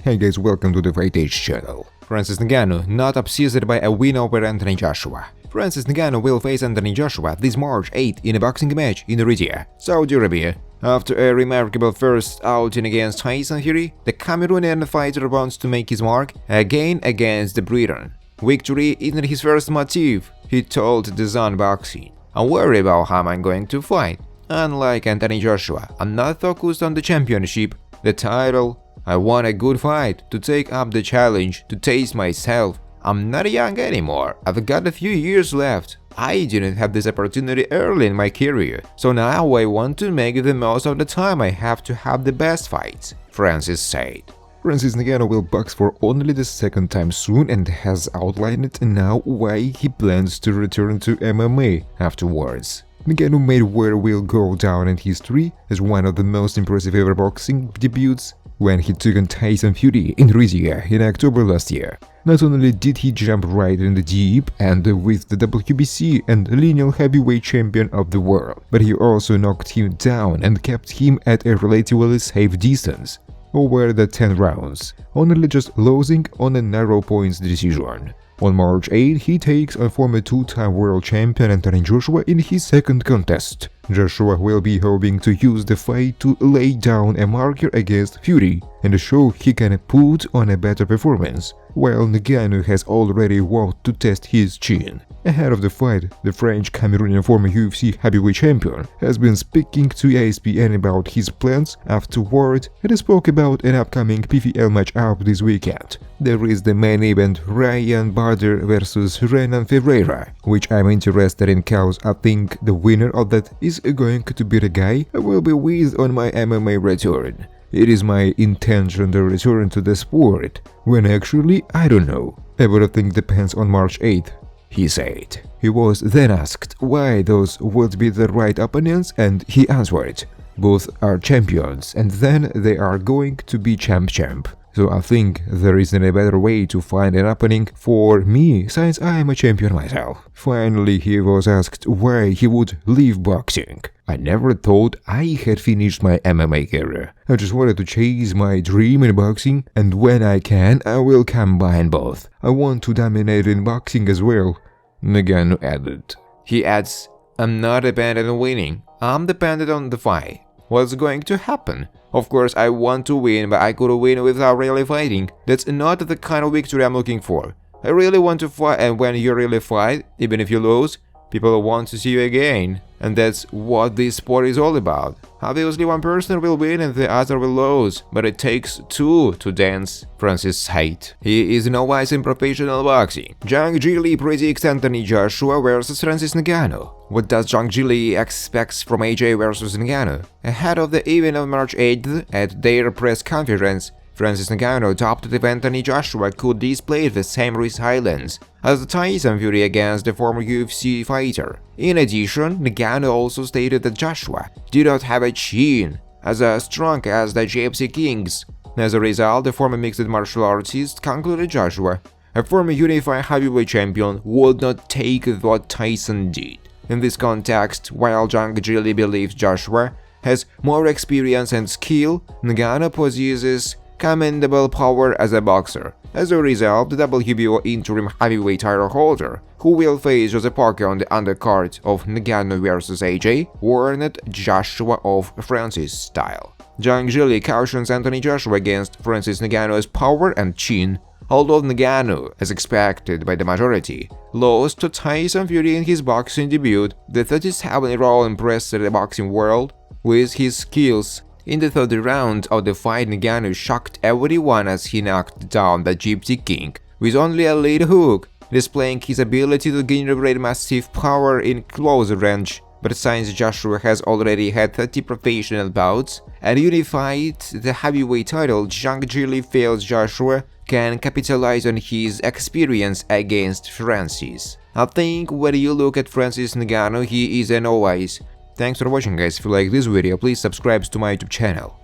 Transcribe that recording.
Hey guys, welcome to the Fight Age channel. Francis Ngannou not obsessed by a win over Anthony Joshua. Francis Ngannou will face Anthony Joshua this March 8 in a boxing match in Riyadh, Saudi Arabia. After a remarkable first outing against Tyson Fury, the Cameroonian fighter wants to make his mark again against the Briton. Victory isn't his first motive, he told The Zone Boxing. I'm worried about how I'm going to fight. Unlike Anthony Joshua, I'm not focused on the championship, the title. I want a good fight, to take up the challenge, to taste myself. I'm not young anymore, I've got a few years left. I didn't have this opportunity early in my career, so now I want to make the most of the time I have to have the best fights, Francis said. Francis Ngannou will box for only the second time soon and has outlined now why he plans to return to MMA afterwards. Ngannou made what will go down in history as one of the most impressive ever boxing debuts when he took on Tyson Fury in Riyadh in October last year. Not only did he jump right in the deep end with the WBC and lineal heavyweight champion of the world, but he also knocked him down and kept him at a relatively safe distance over the 10 rounds, only just losing on a narrow points decision. On March 8, he takes on former two-time world champion Anthony Joshua in his second contest. Joshua will be hoping to use the fight to lay down a marker against Fury and show he can put on a better performance, while Ngannou has already vowed to test his chin. Ahead of the fight, the French-Cameroonian former UFC heavyweight champion has been speaking to ESPN about his plans afterward and spoke about an upcoming PFL matchup this weekend. There is the main event Ryan Bader vs Renan Ferreira, which I'm interested in cause I think the winner of that is going to be the guy I will be with on my MMA return. It is my intention to return to the sport, when actually I don't know. Everything depends on March 8th, he said. He was then asked why those would be the right opponents and he answered, both are champions and then they are going to be champ. So I think there isn't a better way to find an opening for me since I am a champion myself. Finally, he was asked why he would leave boxing. I never thought I had finished my MMA career. I just wanted to chase my dream in boxing, and when I can, I will combine both. I want to dominate in boxing as well, Ngannou added. He adds, I'm not dependent on winning, I'm dependent on the fight. What's going to happen? Of course, I want to win, but I could win without really fighting. That's not the kind of victory I'm looking for. I really want to fight, and when you really fight, even if you lose, people want to see you again. And that's what this sport is all about. Obviously, one person will win and the other will lose, but it takes two to dance, Francis said. He is novice in professional boxing. Zhang Jili predicts Anthony Joshua vs Francis Ngannou. What does Zhang Jili expect from AJ vs Ngannou? Ahead of the event of March 8th, at their press conference, Francis Ngannou doubted if Anthony Joshua could display the same resilience as Tyson Fury against the former UFC fighter. In addition, Ngannou also stated that Joshua did not have a chin as strong as the Gypsy King's. As a result, the former mixed martial artist concluded Joshua, a former unified heavyweight champion, would not take what Tyson did. In this context, while Zhang Jili believes Joshua has more experience and skill, Ngannou possesses commendable power as a boxer. As a result, the WBO interim heavyweight title holder, who will face Jose Parker on the undercard of Ngannou vs AJ, warned Joshua of Francis' style. Zhang Jili cautions Anthony Joshua against Francis Ngannou's power and chin, although Ngannou, as expected by the majority, lost to Tyson Fury in his boxing debut. The 37-year-old impressed the boxing world with his skills. In the third round of the fight, Ngannou shocked everyone as he knocked down the Gypsy King with only a lead hook, displaying his ability to generate massive power in close range. But since Joshua has already had 30 professional bouts and unified the heavyweight title, Zhang Jili feels Joshua can capitalize on his experience against Francis. I think when you look at Francis Ngannou, he is a novice. Thanks for watching guys. If you like this video, please subscribe to my YouTube channel.